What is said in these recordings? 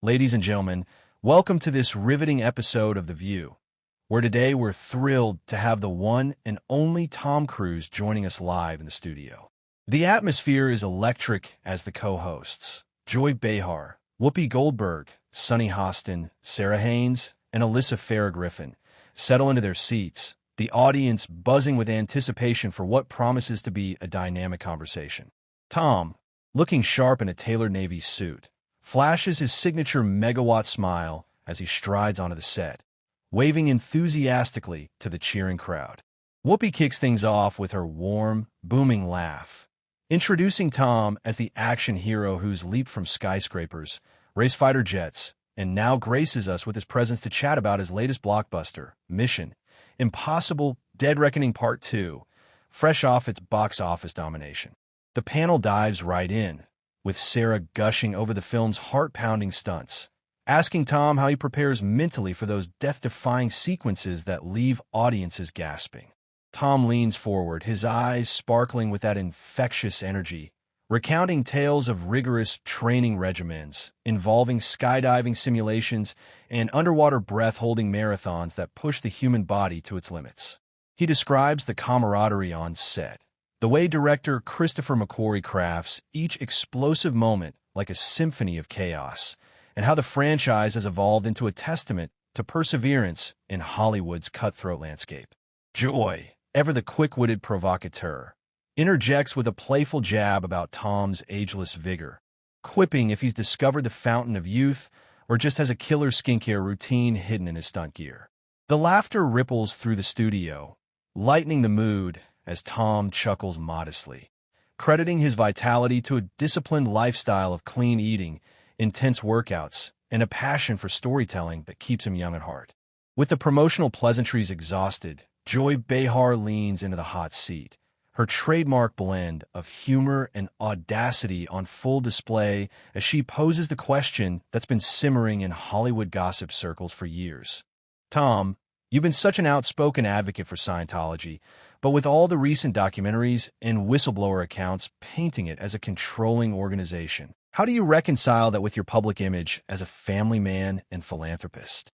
Ladies and gentlemen, welcome to this riveting episode of The View, where today we're thrilled to have the one and only Tom Cruise joining us live in the studio. The atmosphere is electric as the co-hosts, Joy Behar, Whoopi Goldberg, Sunny Hostin, Sarah Haynes, and Alyssa Farah-Griffin, settle into their seats, the audience buzzing with anticipation for what promises to be a dynamic conversation. Tom, looking sharp in a tailored Navy suit, flashes his signature megawatt smile as he strides onto the set, waving enthusiastically to the cheering crowd. Whoopi kicks things off with her warm, booming laugh, introducing Tom as the action hero who's leaped from skyscrapers, raced fighter jets, and now graces us with his presence to chat about his latest blockbuster, Mission: Impossible – Dead Reckoning Part 2, fresh off its box office domination. The panel dives right in, with Sarah gushing over the film's heart-pounding stunts, asking Tom how he prepares mentally for those death-defying sequences that leave audiences gasping. Tom leans forward, his eyes sparkling with that infectious energy, recounting tales of rigorous training regimens involving skydiving simulations and underwater breath-holding marathons that push the human body to its limits. He describes the camaraderie on set, the way director Christopher McQuarrie crafts each explosive moment like a symphony of chaos, and how the franchise has evolved into a testament to perseverance in Hollywood's cutthroat landscape. Joy, ever the quick-witted provocateur, interjects with a playful jab about Tom's ageless vigor, quipping if he's discovered the fountain of youth or just has a killer skincare routine hidden in his stunt gear. The laughter ripples through the studio, lightening the mood as Tom chuckles modestly, crediting his vitality to a disciplined lifestyle of clean eating, intense workouts, and a passion for storytelling that keeps him young at heart. With the promotional pleasantries exhausted, Joy Behar leans into the hot seat, her trademark blend of humor and audacity on full display as she poses the question that's been simmering in Hollywood gossip circles for years. Tom, you've been such an outspoken advocate for Scientology, but with all the recent documentaries and whistleblower accounts painting it as a controlling organization, how do you reconcile that with your public image as a family man and philanthropist?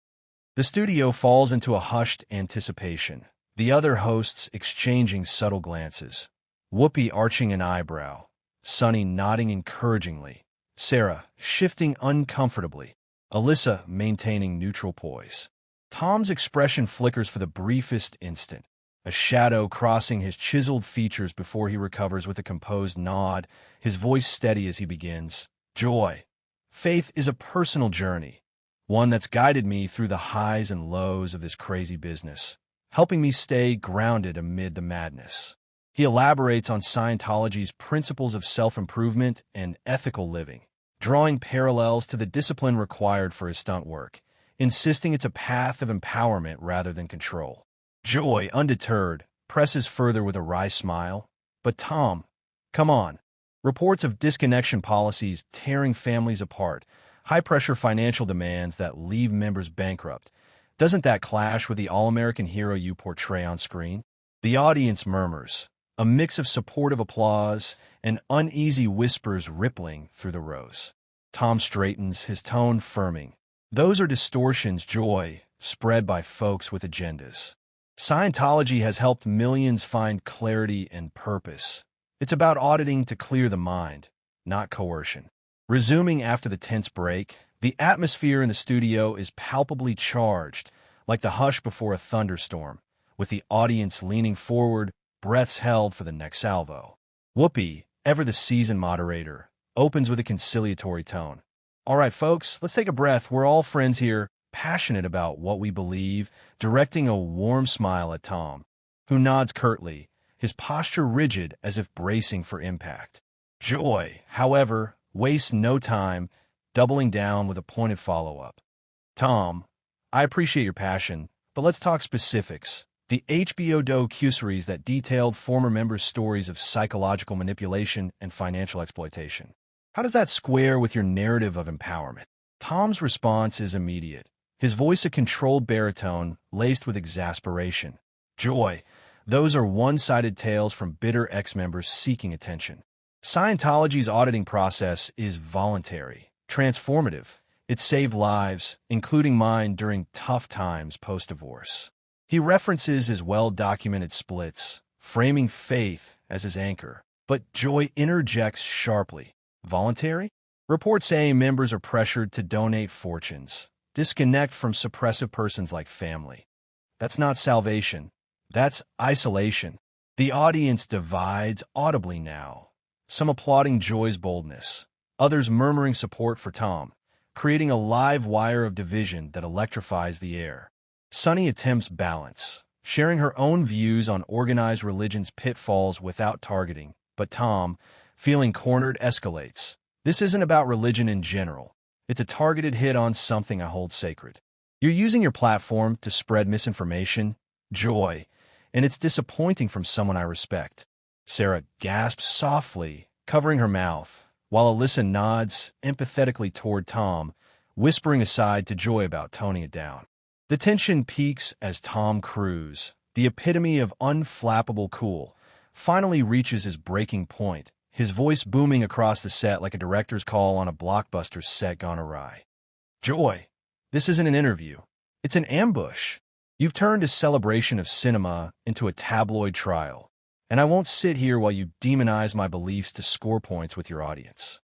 The studio falls into a hushed anticipation, the other hosts exchanging subtle glances, Whoopi arching an eyebrow, Sunny nodding encouragingly, Sarah shifting uncomfortably, Alyssa maintaining neutral poise. Tom's expression flickers for the briefest instant, a shadow crossing his chiseled features before he recovers with a composed nod, his voice steady as he begins. Joy, faith is a personal journey, one that's guided me through the highs and lows of this crazy business, helping me stay grounded amid the madness. He elaborates on Scientology's principles of self-improvement and ethical living, drawing parallels to the discipline required for his stunt work, insisting it's a path of empowerment rather than control. Joy, undeterred, presses further with a wry smile. But Tom, come on. Reports of disconnection policies tearing families apart, high-pressure financial demands that leave members bankrupt. Doesn't that clash with the all-American hero you portray on screen? The audience murmurs, a mix of supportive applause and uneasy whispers rippling through the rows. Tom straightens, his tone firming. Those are distortions, Joy, spread by folks with agendas. Scientology has helped millions find clarity and purpose. It's about auditing to clear the mind, not coercion. Resuming after the tense break, the atmosphere in the studio is palpably charged, like the hush before a thunderstorm, with the audience leaning forward, breaths held for the next salvo. Whoopi, ever the seasoned moderator, opens with a conciliatory tone. All right, folks, let's take a breath. We're all friends here, passionate about what we believe, directing a warm smile at Tom, who nods curtly, his posture rigid as if bracing for impact. Joy, however, wastes no time, doubling down with a pointed follow-up. Tom, I appreciate your passion, but let's talk specifics. The HBO docu-series that detailed former members' stories of psychological manipulation and financial exploitation. How does that square with your narrative of empowerment? Tom's response is immediate, his voice a controlled baritone laced with exasperation. Joy, those are one-sided tales from bitter ex-members seeking attention. Scientology's auditing process is voluntary, transformative, It saved lives, including mine during tough times post-divorce. He references his well-documented splits, framing faith as his anchor. But Joy interjects sharply. Voluntary? Reports say members are pressured to donate fortunes, disconnect from suppressive persons like family. That's not salvation. That's isolation. The audience divides audibly now, some applauding Joy's boldness, others murmuring support for Tom, creating a live wire of division that electrifies the air. Sunny attempts balance, sharing her own views on organized religion's pitfalls without targeting. But Tom, feeling cornered, escalates. This isn't about religion in general. It's a targeted hit on something I hold sacred. You're using your platform to spread misinformation, Joy, and it's disappointing from someone I respect. Sarah gasps softly, covering her mouth, while Alyssa nods empathetically toward Tom, whispering aside to Joy about toning it down. The tension peaks as Tom Cruise, the epitome of unflappable cool, finally reaches his breaking point, his voice booming across the set like a director's call on a blockbuster set gone awry. Joy, this isn't an interview. It's an ambush. You've turned a celebration of cinema into a tabloid trial, and I won't sit here while you demonize my beliefs to score points with your audience.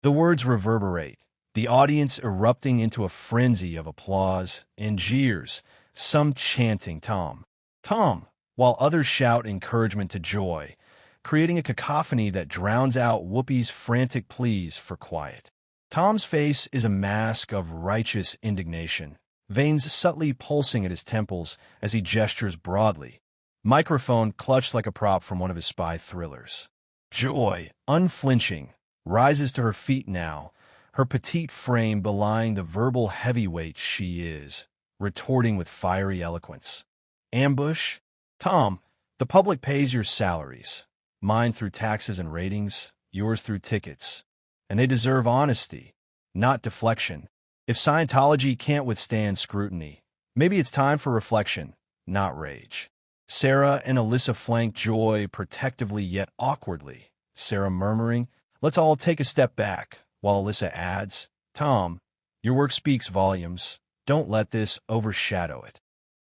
The words reverberate, the audience erupting into a frenzy of applause and jeers, some chanting Tom, Tom, while others shout encouragement to Joy, creating a cacophony that drowns out Whoopi's frantic pleas for quiet. Tom's face is a mask of righteous indignation, veins subtly pulsing at his temples as he gestures broadly, microphone clutched like a prop from one of his spy thrillers. Joy, unflinching, rises to her feet now, her petite frame belying the verbal heavyweight she is, retorting with fiery eloquence. Ambush? Tom, the public pays your salaries, mine through taxes and ratings, yours through tickets, and they deserve honesty, not deflection. If Scientology can't withstand scrutiny, maybe it's time for reflection, not rage. Sarah and Alyssa flank Joy protectively yet awkwardly, Sarah murmuring, "Let's all take a step back," while Alyssa adds, "Tom, your work speaks volumes. Don't let this overshadow it."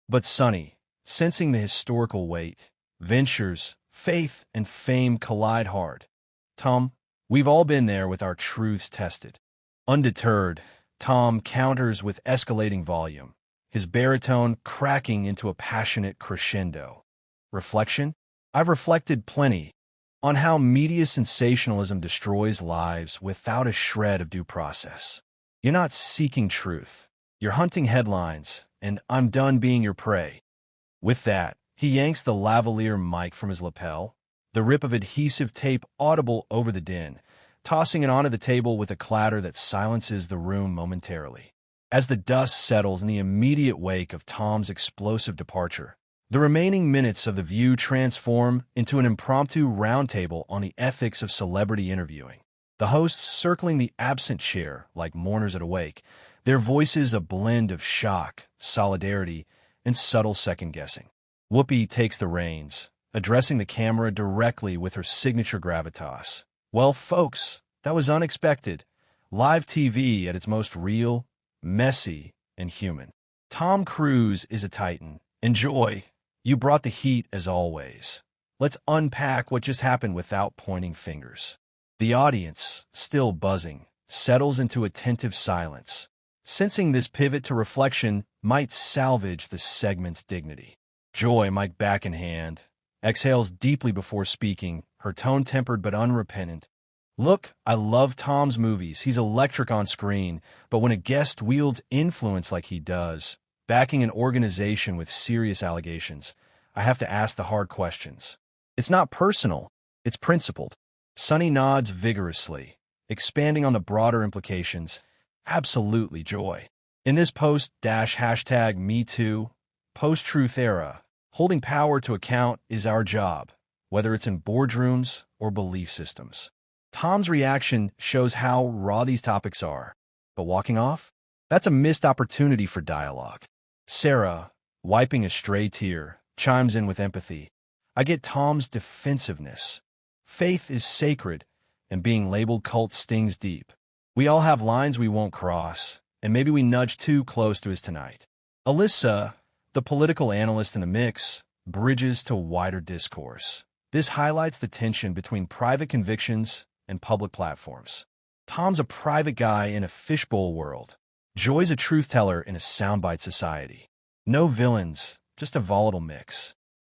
But Sunny, sensing the historical weight, ventures, faith, and fame collide hard. "Tom, we've all been there with our truths tested." Undeterred, Tom counters with escalating volume, his baritone cracking into a passionate crescendo. Reflection? I've reflected plenty on how media sensationalism destroys lives without a shred of due process. You're not seeking truth. You're hunting headlines, and I'm done being your prey. With that, he yanks the lavalier mic from his lapel, the rip of adhesive tape audible over the din, tossing it onto the table with a clatter that silences the room momentarily. As the dust settles in the immediate wake of Tom's explosive departure, the remaining minutes of The View transform into an impromptu roundtable on the ethics of celebrity interviewing. The hosts circling the absent chair like mourners at a wake, their voices a blend of shock, solidarity, and subtle second-guessing. Whoopi takes the reins, addressing the camera directly with her signature gravitas. "Well, folks, that was unexpected. Live TV at its most real, messy, and human. Tom Cruise is a titan. And Joy, you brought the heat as always. Let's unpack what just happened without pointing fingers." The audience, still buzzing, settles into attentive silence, sensing this pivot to reflection might salvage the segment's dignity. Joy, mic back in hand, exhales deeply before speaking, her tone tempered but unrepentant. "Look, I love Tom's movies. He's electric on screen, but when a guest wields influence like he does, backing an organization with serious allegations, I have to ask the hard questions. It's not personal, it's principled." Sunny nods vigorously, expanding on the broader implications. "Absolutely, Joy. In this post-#MeToo, post-truth era, holding power to account is our job, whether it's in boardrooms or belief systems." Tom's reaction shows how raw these topics are. But walking off? That's a missed opportunity for dialogue. Sarah, wiping a stray tear, chimes in with empathy. "I get Tom's defensiveness. Faith is sacred, and being labeled cult stings deep. We all have lines we won't cross, and maybe we nudge too close to his tonight. Alyssa, the political analyst in the mix, bridges to wider discourse. This highlights the tension between private convictions and public platforms. Tom's a private guy in a fishbowl world. Joy's a truth teller in a soundbite society. No villains, just a volatile mix.